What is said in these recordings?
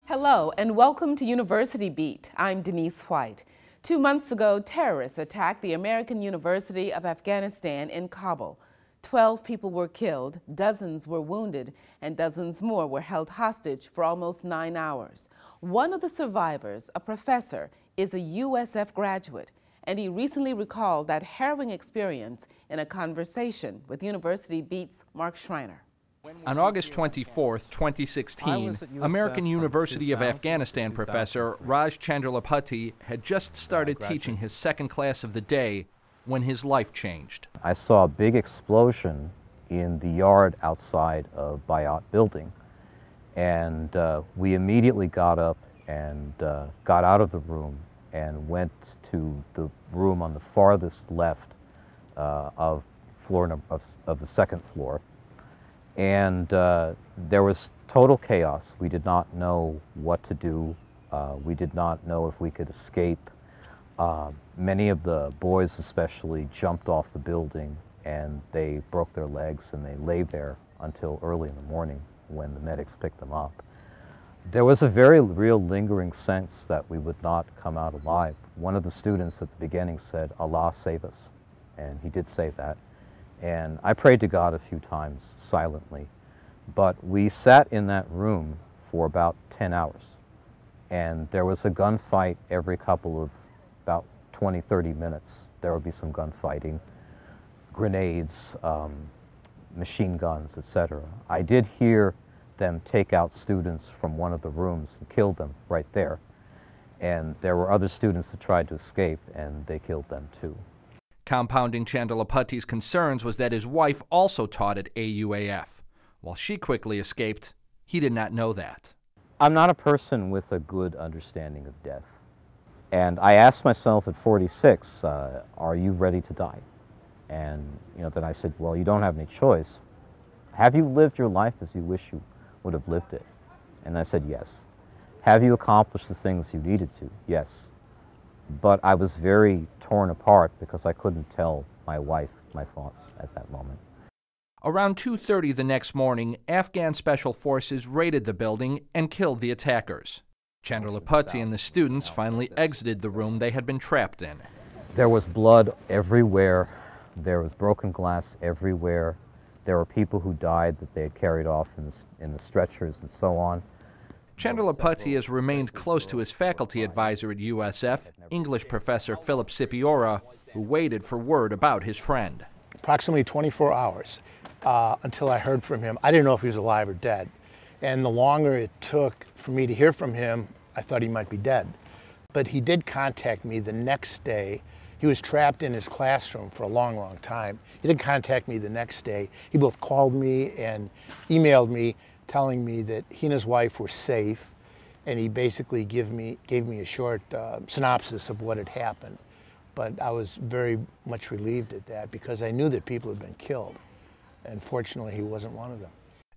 Hello and welcome to University Beat. I'm Denise White. 2 months ago, terrorists attacked the American University of Afghanistan in Kabul. 12 people were killed, dozens were wounded, and dozens more were held hostage for almost 9 hours. One of the survivors, a professor, is a USF graduate, and he recently recalled that harrowing experience in a conversation with University Beat's Mark Schreiner. On August 24, 2016, American University of Afghanistan professor Raj Chandarlapaty had just started teaching his second class of the day when his life changed. I saw a big explosion in the yard outside of Bayat building, and we immediately got up and got out of the room and went to the room on the farthest left of the second floor. And there was total chaos. We did not know what to do. We did not know if we could escape. Many of the boys especially jumped off the building and they broke their legs and they lay there until early in the morning when the medics picked them up. There was a very real lingering sense that we would not come out alive. One of the students at the beginning said, "Allah save us," and he did say that. And I prayed to God a few times silently, but we sat in that room for about 10 hours. And there was a gunfight every couple of about 20, 30 minutes. There would be some gunfighting, grenades, machine guns, etc. I did hear them take out students from one of the rooms and kill them right there. And there were other students that tried to escape and they killed them too. Compounding Chandarlapaty's concerns was that his wife also taught at AUAF. While she quickly escaped, he did not know that. I'm not a person with a good understanding of death. And I asked myself at 46, are you ready to die? And then I said, well, you don't have any choice. Have you lived your life as you wish you would have lived it? And I said, yes. Have you accomplished the things you needed to? Yes. But I was very torn apart because I couldn't tell my wife my thoughts at that moment. Around 2:30 the next morning, Afghan special forces raided the building and killed the attackers. Chandarlapaty and the students finally exited the room they had been trapped in. There was blood everywhere. There was broken glass everywhere. There were people who died that they had carried off in the stretchers and so on. Chandarlapaty has remained close to his faculty advisor at USF, English professor Phillips, who waited for word about his friend. Approximately 24 hours until I heard from him. I didn't know if he was alive or dead. And the longer it took for me to hear from him, I thought he might be dead. But he did contact me the next day. He was trapped in his classroom for a long, long time. He did contact me the next day. He both called me and emailed me telling me that he and his wife were safe, and he basically gave me a short synopsis of what had happened. But I was very much relieved at that because I knew that people had been killed, and fortunately he wasn't one of them.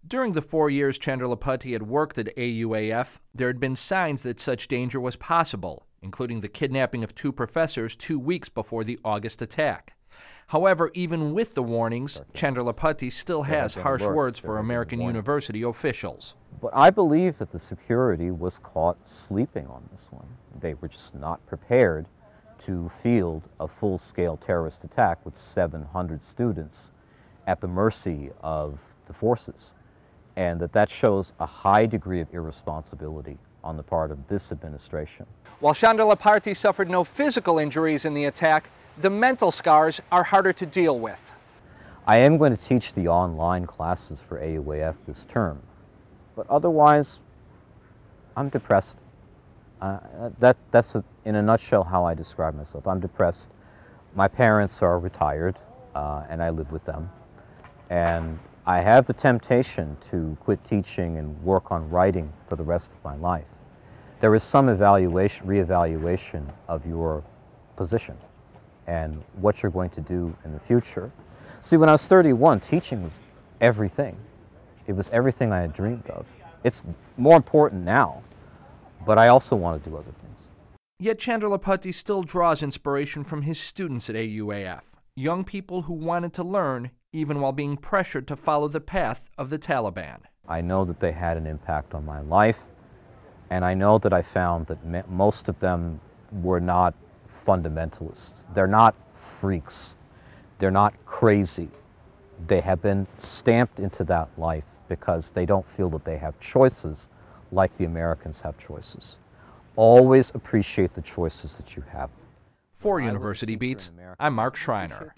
During the 4 years Chandarlapaty had worked at AUAF, there had been signs that such danger was possible, including the kidnapping of 2 professors 2 weeks before the August attack. However, even with the warnings, Chandarlapaty still has harsh words for American University officials. But I believe that the security was caught sleeping on this one. They were just not prepared to field a full-scale terrorist attack with 700 students at the mercy of the forces. And that shows a high degree of irresponsibility on the part of this administration. While Chandarlapaty suffered no physical injuries in the attack, the mental scars are harder to deal with. I am going to teach the online classes for AUAF this term, but otherwise, I'm depressed. That's in a nutshell how I describe myself. I'm depressed. My parents are retired, and I live with them. And I have the temptation to quit teaching and work on writing for the rest of my life. There is some reevaluation of your position and what you're going to do in the future. See, when I was 31, teaching was everything. It was everything I had dreamed of. It's more important now, but I also want to do other things. Yet Chandarlapaty still draws inspiration from his students at AUAF, young people who wanted to learn even while being pressured to follow the path of the Taliban. I know that they had an impact on my life, And I know that I found that most of them were not fundamentalists. They're not freaks. They're not crazy. They have been stamped into that life because they don't feel that they have choices like the Americans have choices. Always appreciate the choices that you have. For University Beats, I'm Mark Schreiner.